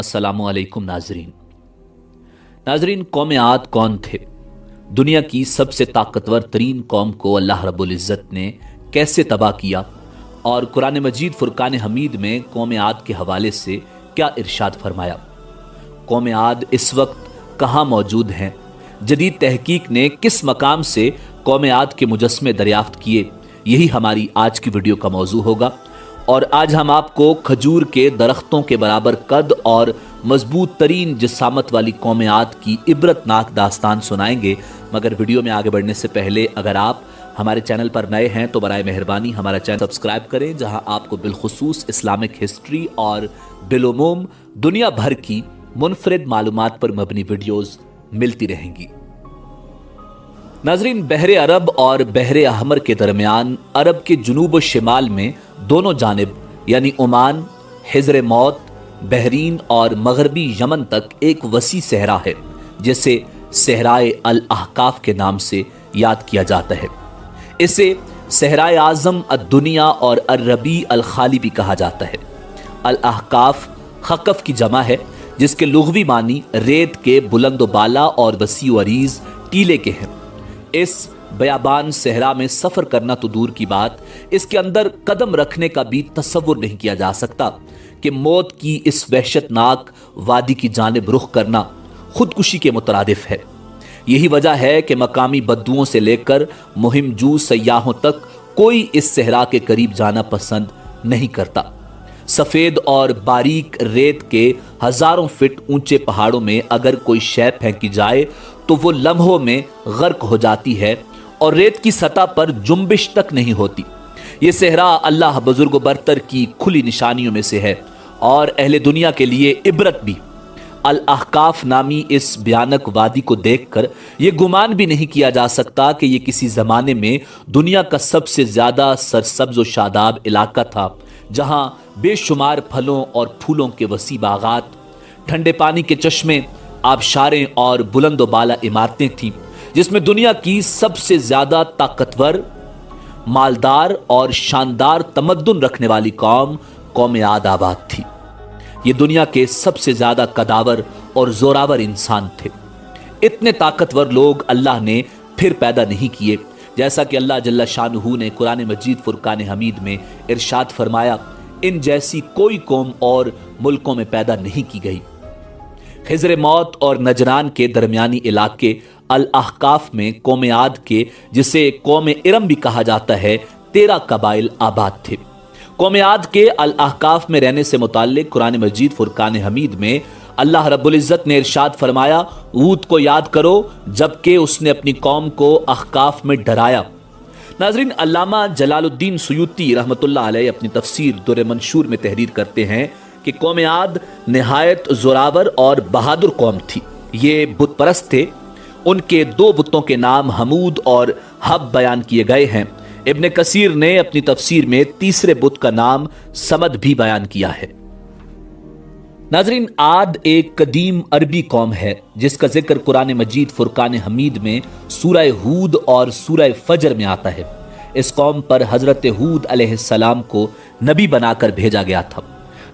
अस्सलामु अलैकुम नाजरीन, कौम आद कौन थे? दुनिया की सबसे ताकतवर तरीन कौम को अल्लाह रब्बुल इज़्ज़त ने कैसे तबाह किया और कुरान मजीद फुरकान हमीद में कौम आद के हवाले से क्या इरशाद फरमाया? कौम आद इस वक्त कहाँ मौजूद हैं? जदीद तहकीक ने किस मकाम से कौम आद के मुजस्मे दरियाफ्त किए? यही हमारी आज की वीडियो का मौजू होगा। और आज हम आपको खजूर के दरख्तों के बराबर कद और मजबूत तरीन जिसामत वाली कौम आद की इबरतनाक दास्तान सुनाएंगे। मगर वीडियो में आगे बढ़ने से पहले अगर आप हमारे चैनल पर नए हैं तो बराए मेहरबानी हमारा चैनल सब्सक्राइब करें, जहां आपको बिलखुसूस इस्लामिक हिस्ट्री और बिलुमूम दुनिया भर की मुनफरिद मालूमात पर मबनी वीडियोस मिलती रहेंगी। नाजरीन, बहरे अरब और बहरे अहमर के दरमियान अरब के जुनूब और शिमाल में दोनों जानिब यानी ओमान, हिजर मौत, बहरीन और मगरबी यमन तक एक वसी सहरा है जिसे सहराए अल अहकाफ के नाम से याद किया जाता है। इसे सहराए आज़म अद-दुनिया और अर-रबी अल खाली भी कहा जाता है। अल अहकाफ खकफ की जमा है जिसके लुग़वी मानी रेत के बुलंद बाला और वसी व अरीज़ टीले के हैं। इस बयाबान सहरा में सफ़र करना तो दूर की बात, इसके अंदर कदम रखने का भी तसव्वुर नहीं किया जा सकता कि मौत की इस वहशतनाक वादी की जानिब रुख करना खुदकुशी के मुतरादिफ है। यही वजह है कि मकामी बद्दुओं से लेकर मुहिम जू सयाहों तक कोई इस सहरा के करीब जाना पसंद नहीं करता। सफ़ेद और बारीक रेत के हज़ारों फिट ऊंचे पहाड़ों में अगर कोई शय फेंकी जाए तो वो लम्हों में गर्क हो जाती है और रेत की सतह पर जुम्बिश तक नहीं होती। ये सहरा अल्लाह बुजुर्ग बरतर की खुली निशानियों में से है और अहले दुनिया के लिए इबरत भी। अल अहकाफ नामी इस भयानक वादी को देखकर ये गुमान भी नहीं किया जा सकता कि ये किसी ज़माने में दुनिया का सबसे ज़्यादा सरसब्ज़ व शादाब इलाका था, जहाँ बेशुमार फलों और फूलों के वसी बागात, ठंडे पानी के चश्मे, आबशारें और बुलंद बाला इमारतें थीं, जिसमें दुनिया की सबसे ज़्यादा ताकतवर, मालदार और शानदार तमद्दुन रखने वाली कौम आद आबाद थी। ये दुनिया के सबसे ज़्यादा कदावर और ज़ोरावर इंसान थे। इतने ताकतवर लोग अल्लाह ने फिर पैदा नहीं किए, जैसा कि अल्लाह जल्ला शानुहु ने कुरान मजीद फुरकान हमीद में इरशाद फरमाया, इन जैसी कोई कौम और मुल्कों में पैदा नहीं की गई। हिजर मौत और नजरान के दरमियानी इलाके अल अहकाफ में कौम आद के, जिसे कौम इरम भी कहा जाता है, 13 कबाइल आबाद थे। कौम आद के अल अहकाफ में रहने से मुताल्लिक कुरान मजीद फुरकान हमीद में अल्लाह रब्बुल इज़्ज़त ने इरशाद फरमाया, ऊद को याद करो जबकि उसने अपनी कौम को अहकाफ में डराया। नाज़रीन, अल्लामा जलालुद्दीन सुयूती रहमतुल्लाह अलैह अपनी तफसीर दुर मंशूर में तहरीर करते हैं कि कौम आद निहायत जोरावर और बहादुर कौम थी। ये बुत परस्त थे। उनके 2 बुतों के नाम हमूद और हब बयान किए गए हैं। इब्न कसीर ने अपनी तफसीर में तीसरे बुत का नाम समद भी बयान किया है। नाजरीन, आद एक कदीम अरबी कौम है जिसका जिक्र कुरान मजीद फुरकान हमीद में सूरह हूद और सूरह फजर में आता है। इस कौम पर हजरत हूद अलैहिस्सलाम को नबी बनाकर भेजा गया था।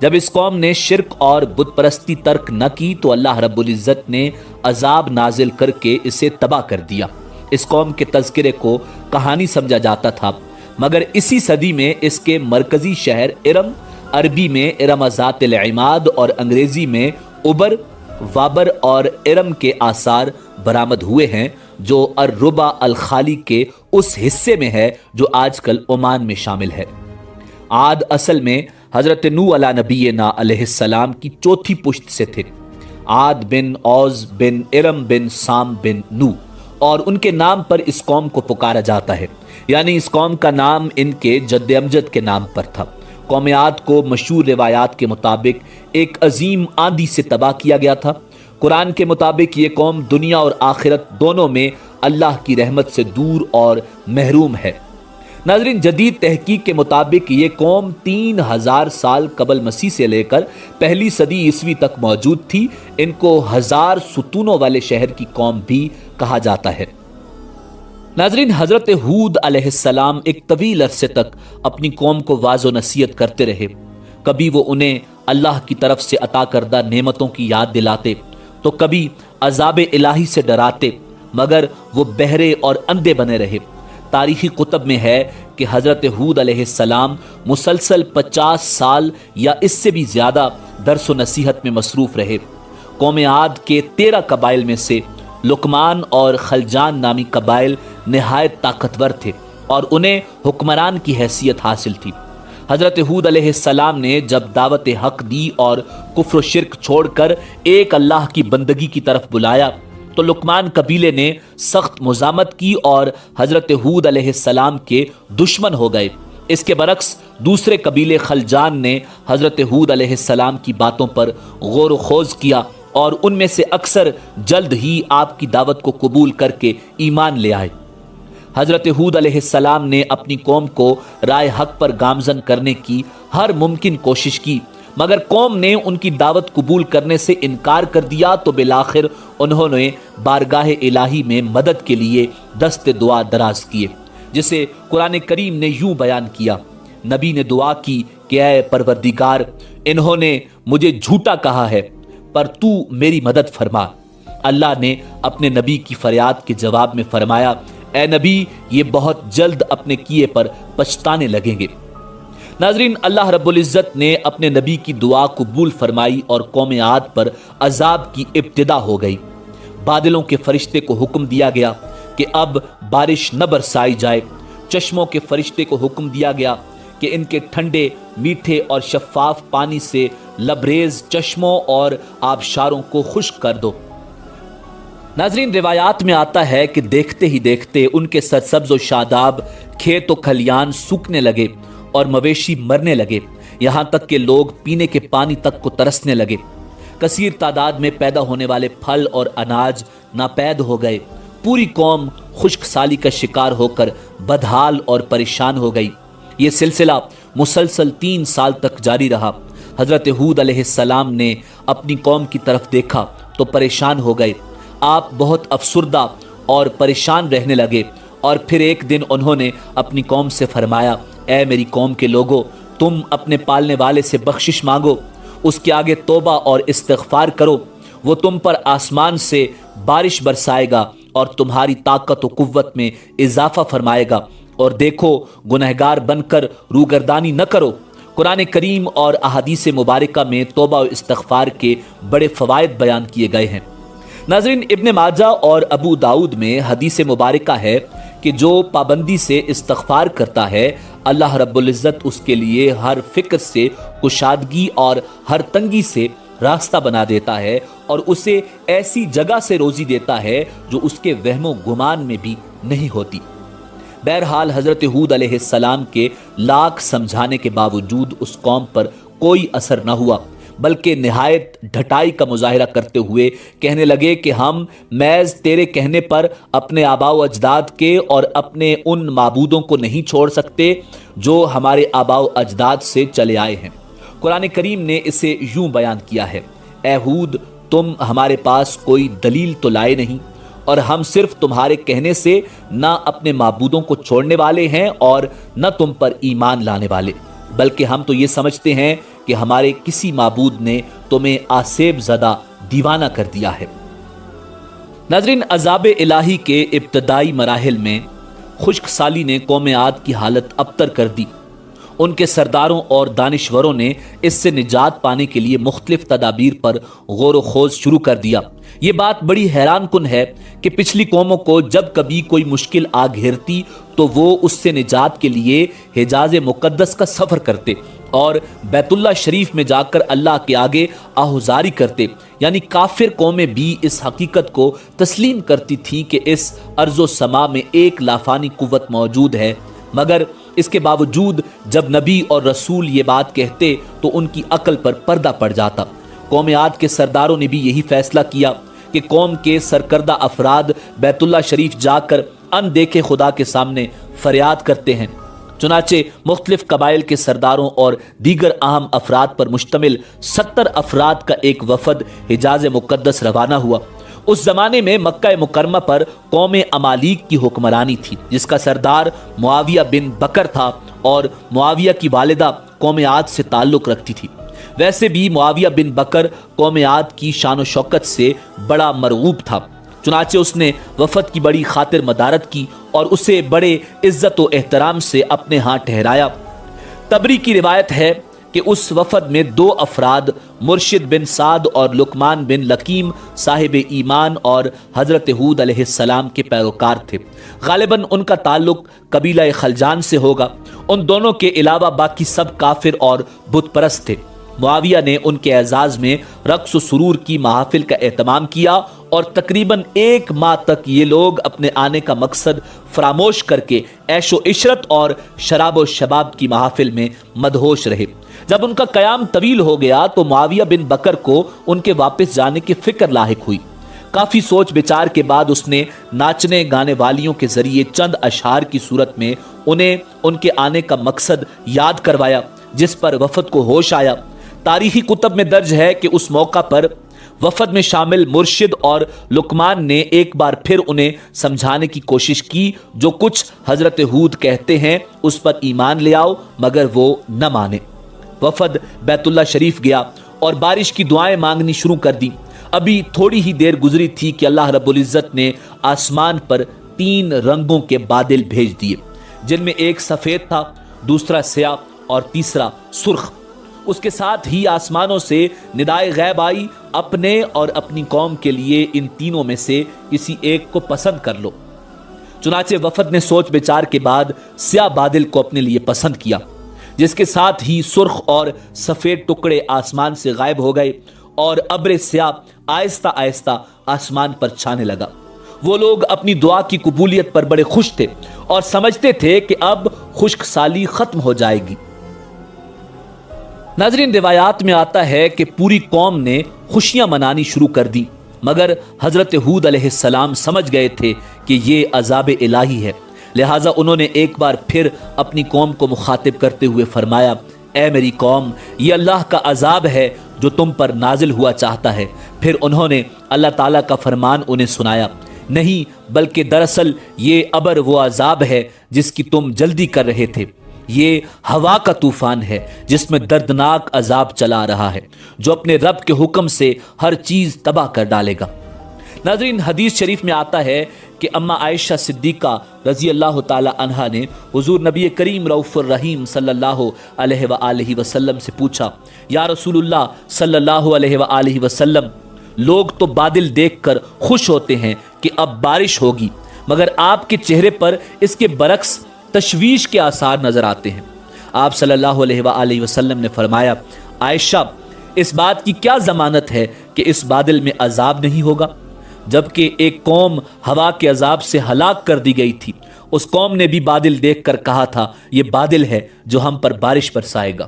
जब इस कौम ने शिर्क और बुत परस्ती तर्क न की तो अल्लाह रब्बुल इज़्ज़त ने अजाब नाजिल करके इसे तबाह कर दिया। इस कौम के तज़किरे को कहानी समझा जाता था, मगर इसी सदी में इसके मरकजी शहर इरम, अरबी में इरम-ज़ातिल इमाद और अंग्रेज़ी में उबर, वाबर और इरम के आसार बरामद हुए हैं, जो अर-रुबा अल-खाली के उस हिस्से में है जो आजकल ओमान में शामिल है। आद असल में हजरत नूह अला नबीना अलैहिस्सलाम की चौथी पुश्त से थे। आद बिन औज बिन इरम बिन साम बिन नू, और उनके नाम पर इस कौम को पुकारा जाता है, यानी इस कौम का नाम इनके जद्द अमजद के नाम पर था। कौम आद को मशहूर रिवायात के मुताबिक एक अजीम आंधी से तबाह किया गया था। कुरान के मुताबिक ये कौम दुनिया और आखिरत दोनों में अल्लाह की रहमत से दूर और महरूम है। नाज़रीन, जदीद तहकीक के मुताबिक ये कौम 3000 साल कबल मसीह से लेकर पहली सदी ईस्वी तक मौजूद थी। इनको 1000 सुतूनों वाले शहर की कौम भी कहा जाता है। नाज़रीन, हज़रत हूद अलैहिस्सलाम एक तवील अरसे तक अपनी कौम को वाज़ो नसीहत करते रहे। कभी वो उन्हें اللہ کی طرف سے عطا کردہ نعمتوں کی یاد دلاتے تو کبھی عذاب الہی سے ڈراتے، مگر وہ بہرے اور اندھے بنے رہے۔ تاریخی کتب میں ہے کہ حضرت ہود علیہ السلام مسلسل 50 سال یا اس سے بھی زیادہ درس و نصیحت میں مصروف رہے۔ قوم عاد کے 13 قبائل میں سے لقمان اور خلجان نامی قبائل نہایت طاقتور تھے اور انہیں حکمران کی حیثیت حاصل تھی۔ حضرت ہود علیہ السلام نے جب دعوت حق دی اور کفر و شرک چھوڑ کر ایک اللہ کی بندگی کی طرف بلایا تو لقمان قبیلے نے سخت مزاحمت کی اور حضرت ہود علیہ السلام کے دشمن ہو گئے۔ اس کے برعکس دوسرے قبیلے خلجان نے حضرت ہود علیہ السلام کی باتوں پر غور و خوض کیا اور ان میں سے اکثر جلد ہی آپ کی دعوت کو قبول کر کے ایمان لے آئے۔ حضرت ہود علیہ السلام نے اپنی قوم کو رائے حق پر گامزن کرنے کی ہر ممکن کوشش کی، مگر قوم نے ان کی دعوت قبول کرنے سے انکار کر دیا تو بالآخر انہوں نے بارگاہ الہی میں مدد کے لیے دست دعا دراز کیے، جسے قرآن کریم نے یوں بیان کیا۔ نبی نے دعا کی کہ اے پروردگار، انہوں نے مجھے جھوٹا کہا ہے پر تو میری مدد فرما۔ اللہ نے اپنے نبی کی فریاد کے جواب میں فرمایا، اے نبی، یہ بہت جلد اپنے کیے پر پچھتانے لگیں گے۔ ناظرین، اللہ رب العزت نے اپنے نبی کی دعا قبول فرمائی اور قوم عاد پر عذاب کی ابتدا ہو گئی۔ بادلوں کے فرشتے کو حکم دیا گیا کہ اب بارش نہ برسائی جائے۔ چشموں کے فرشتے کو حکم دیا گیا کہ ان کے ٹھنڈے، میٹھے اور شفاف پانی سے لبریز چشموں اور آبشاروں کو خشک کر دو۔ ناظرین، روایات میں آتا ہے کہ دیکھتے ہی دیکھتے ان کے سرسبز و شاداب کھیت و کھلیان سوکھنے لگے اور مویشی مرنے لگے، یہاں تک کہ لوگ پینے کے پانی تک کو ترسنے لگے۔ کثیر تعداد میں پیدا ہونے والے پھل اور اناج ناپید ہو گئے۔ پوری قوم خشک سالی کا شکار ہو کر بدحال اور پریشان ہو گئی۔ یہ سلسلہ مسلسل 3 سال تک جاری رہا۔ حضرت ہود علیہ السلام نے اپنی قوم کی طرف دیکھا تو پریشان ہو گئے۔ آپ بہت افسردہ اور پریشان رہنے لگے اور پھر ایک دن انہوں نے اپنی قوم سے فرمایا، اے میری قوم کے لوگوں، تم اپنے پالنے والے سے بخشش مانگو، اس کے آگے توبہ اور استغفار کرو، وہ تم پر آسمان سے بارش برسائے گا اور تمہاری طاقت و قوت میں اضافہ فرمائے گا، اور دیکھو گنہگار بن کر روگردانی نہ کرو۔ قرآن کریم اور احادیث مبارکہ میں توبہ و استغفار کے بڑے فوائد بیان کیے گئے ہیں۔ ناظرین، ابن ماجہ اور ابو داؤد میں حدیث مبارکہ ہے کہ جو پابندی سے استغفار کرتا ہے، اللہ رب العزت اس کے لیے ہر فکر سے کشادگی اور ہر تنگی سے راستہ بنا دیتا ہے اور اسے ایسی جگہ سے روزی دیتا ہے جو اس کے وہم و گمان میں بھی نہیں ہوتی۔ بہرحال حضرت ہود علیہ السلام کے لاکھ سمجھانے کے باوجود اس قوم پر کوئی اثر نہ ہوا، بلکہ نہایت ڈھٹائی کا مظاہرہ کرتے ہوئے کہنے لگے کہ ہم محض تیرے کہنے پر اپنے آباء و اجداد کے اور اپنے ان معبودوں کو نہیں چھوڑ سکتے جو ہمارے آباء و اجداد سے چلے آئے ہیں۔ قرآن کریم نے اسے یوں بیان کیا ہے، اے ہود، تم ہمارے پاس کوئی دلیل تو لائے نہیں، اور ہم صرف تمہارے کہنے سے نہ اپنے معبودوں کو چھوڑنے والے ہیں اور نہ تم پر ایمان لانے والے، بلکہ ہم تو یہ سمجھتے ہیں کہ ہمارے کسی معبود نے تمہیں آسیب زدہ دیوانہ کر دیا ہے۔ ناظرین، عذاب الہی کے ابتدائی مراحل میں خشک سالی نے قوم عاد کی حالت ابتر کر دی۔ ان کے سرداروں اور دانشوروں نے اس سے نجات پانے کے لیے مختلف تدابیر پر غور و خوض شروع کر دیا۔ یہ بات بڑی حیران کن ہے کہ پچھلی قوموں کو جب کبھی کوئی مشکل آ گھیرتی تو وہ اس سے نجات کے لیے حجاز مقدس کا سفر کرتے اور بیت اللہ شریف میں جا کر اللہ کے آگے آہوزاری کرتے، یعنی کافر قومیں بھی اس حقیقت کو تسلیم کرتی تھی کہ اس ارض و سما میں ایک لافانی قوت موجود ہے، مگر اس کے باوجود جب نبی اور رسول یہ بات کہتے تو ان کی عقل پر پردہ پڑ جاتا۔ قوم عاد کے سرداروں نے بھی یہی فیصلہ کیا کہ قوم کے سرکردہ افراد بیت اللہ شریف جا کر ان دیکھے خدا کے سامنے فریاد کرتے ہیں۔ چنانچہ مختلف قبائل کے سرداروں اور دیگر اہم افراد پر مشتمل 70 افراد کا ایک وفد حجاز مقدس روانہ ہوا۔ اس زمانے میں مکہ مکرمہ پر قوم امالیک کی حکمرانی تھی، جس کا سردار معاویہ بن بکر تھا، اور معاویہ کی والدہ قوم عاد سے تعلق رکھتی تھی۔ वैसे भी मुआविया बिन बकर कौम आद की शान व शौकत से बड़ा मरगूब था, चुनाचे उसने वफद की बड़ी खातिर मदारत की और उसे बड़े इज्जत व एहतराम से अपने यहाँ ठहराया। तबरी की रिवायत है कि उस वफद में 2 अफराद मुर्शिद बिन साद और लुकमान बिन लकीम साहिब ईमान और हज़रत हूद अलैहिस्सलाम के पैरोकार थे। गालिबन उनका ताल्लुक कबीला खलजान से होगा। उन दोनों के अलावा बाकी सब काफिर और बुत परस्त थे। मुआविया ने उनके एजाज में रक्स व सुरूर की महाफिल का एहतमाम किया और तकरीबन 1 माह तक ये लोग अपने आने का मकसद फरामोश करके ऐशो इशरत और शराब व शबाब की महाफिल में मदहोश रहे। जब उनका कयाम तवील हो गया तो मुआविया बिन बकर को उनके वापस जाने की फिक्र लाहिक हुई। काफ़ी सोच विचार के बाद उसने नाचने गाने वालियों के जरिए चंद अशार की सूरत में उन्हें उनके आने का मकसद याद करवाया, जिस पर वफद को होश आया। तारीखी कुतब में दर्ज है कि उस मौका पर वफद में शामिल मुर्शिद और लुकमान ने एक बार फिर उन्हें समझाने की कोशिश की, जो कुछ हजरत हूद कहते हैं उस पर ईमान ले आओ, मगर वो न माने। वफद बैतुल्ला शरीफ गया और बारिश की दुआएं मांगनी शुरू कर दी। अभी थोड़ी ही देर गुजरी थी कि अल्लाह रब्बुल इज्जत ने आसमान पर 3 रंगों के बादल भेज दिए, जिनमें एक सफ़ेद था, दूसरा स्याह और तीसरा सुर्ख। उसके साथ ही आसमानों से निदाए गैब आई, अपने और अपनी कौम के लिए इन तीनों में से किसी एक को पसंद कर लो। चुनाचे वफद ने सोच विचार के बाद स्याह बादल को अपने लिए पसंद किया, जिसके साथ ही सुर्ख और सफ़ेद टुकड़े आसमान से गायब हो गए और अब्र स्याह आहिस्ता आहिस्ता आसमान पर छाने लगा। वो लोग अपनी दुआ की कबूलियत पर बड़े खुश थे और समझते थे कि अब खुश्क साली खत्म हो जाएगी। नाज़रीन, रिवायात में आता है कि पूरी कौम ने खुशियां मनानी शुरू कर दी, मगर हज़रत हूद अलैहिस्सलाम समझ गए थे कि ये अज़ाब इलाही है। लिहाजा उन्होंने एक बार फिर अपनी कौम को मुखातिब करते हुए फरमाया, ए मेरी कौम, ये अल्लाह का अजाब है जो तुम पर नाजिल हुआ चाहता है। फिर उन्होंने अल्लाह ताला का फरमान उन्हें सुनाया, नहीं बल्कि दरअसल ये अबर वो अजाब है जिसकी तुम जल्दी कर रहे थे। ये हवा का तूफान है जिसमें दर्दनाक अजाब चला रहा है, जो अपने रब के हुक्म से हर चीज़ तबाह कर डालेगा। नाज़रीन, हदीस शरीफ में आता है कि अम्मा आयशा सिद्दीक़ा रज़ी अल्लाह ताला अन्हा ने हुज़ूर नबी करीम रऊफ़ुर रहीम सल्लल्लाहु अलैहि वसल्लम से पूछा, या रसूलुल्लाह सल्लल्लाहु अलैहि वसल्लम, लोग तो बादल देखकर खुश होते हैं कि अब बारिश होगी, मगर आपके चेहरे पर इसके बरक्स तशवीश के आसार नजर आते हैं। आप सल्लल्लाहु अलैहि वसल्लम ने फरमाया, आयशा, इस बात की क्या जमानत है कि इस बादल में अजाब नहीं होगा? जबकि एक कौम हवा के अजाब से हलाक कर दी गई थी, उस कौम ने भी बादल देखकर कहा था, ये बादल है जो हम पर बारिश बरसाएगा।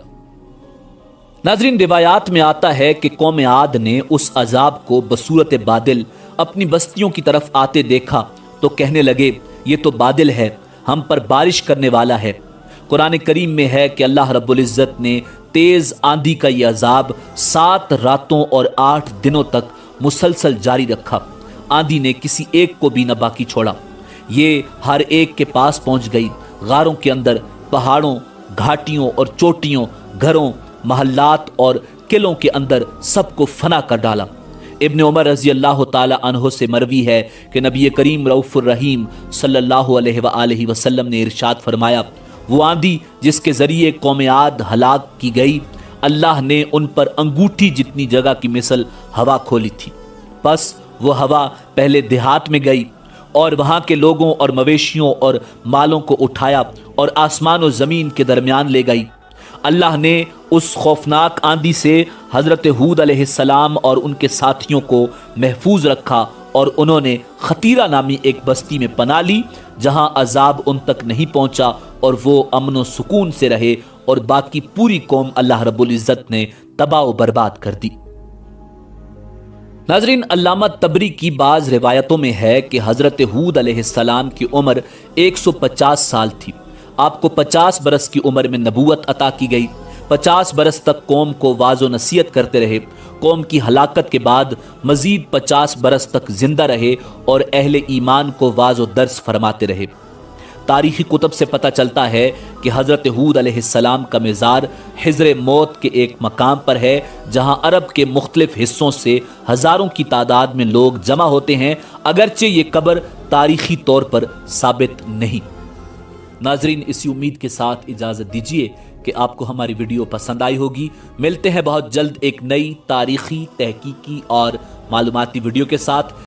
नाज़रीन, रिवायात में आता है कि कौम आद ने उस अजाब को बसूरत बादल अपनी बस्तियों की तरफ आते देखा तो कहने लगे, ये तो बादल है, हम पर बारिश करने वाला है। कुरान करीम में है कि अल्लाह रब्बुल इज़्ज़त ने तेज़ आंधी का ये अजाब 7 रातों और 8 दिनों तक मुसलसल जारी रखा। आंधी ने किसी एक को भी न बाकी छोड़ा। ये हर एक के पास पहुंच गई। गारों के अंदर, पहाड़ों, घाटियों और चोटियों, घरों, महल्लात और किलों के अंदर सबको फना कर डाला। इब्न उमर रज़ी अल्लाह ताला अन्हो से मरवी है कि नबी करीम रऊफ़ुर रहीम सल्लल्लाहु अलैहि वसल्लम ने इरशाद फरमाया, वो आंधी जिसके ज़रिए कौम आद हलाक की गई, अल्लाह ने उन पर अंगूठी जितनी जगह की मिसल हवा खोली थी। बस वो हवा पहले देहात में गई और वहाँ के लोगों और मवेशियों और मालों को उठाया और आसमान और ज़मीन के दरमियान ले गई। अल्लाह ने उस खौफनाक आंधी से हज़रत हूद अलैहिस्सलाम और उनके साथियों को महफूज रखा और उन्होंने खतीरा नामी एक बस्ती में पनाह ली, जहाँ अजाब उन तक नहीं पहुँचा और वो अमन व सुकून से रहे, और बाकी पूरी कौम अल्लाह रब्बुल इज़्ज़त ने तबाह व बर्बाद कर दी। नाज़रीन, अल्लामा तबरी की बाज़ रिवायतों में है कि हज़रत हूद अलैहिस्सलाम की उम्र 150 साल थी। आपको 50 बरस की उम्र में नबूवत अता की गई। 50 बरस तक कौम को वाज़ो नसीहत करते रहे। कौम की हलाकत के बाद मज़ीद 50 बरस तक जिंदा रहे और अहले ईमान को वाज़ो दर्स फरमाते रहे। تاریخی کتب سے پتہ چلتا ہے کہ حضرت ہود علیہ السلام کا مزار حجر موت کے ایک مقام پر ہے جہاں عرب کے مختلف حصوں سے ہزاروں کی تعداد میں لوگ جمع ہوتے ہیں، اگرچہ یہ قبر تاریخی طور پر ثابت نہیں۔ ناظرین، اسی امید کے ساتھ اجازت دیجیے کہ آپ کو ہماری ویڈیو پسند آئی ہوگی۔ ملتے ہیں بہت جلد ایک نئی تاریخی، تحقیقی اور معلوماتی ویڈیو کے ساتھ۔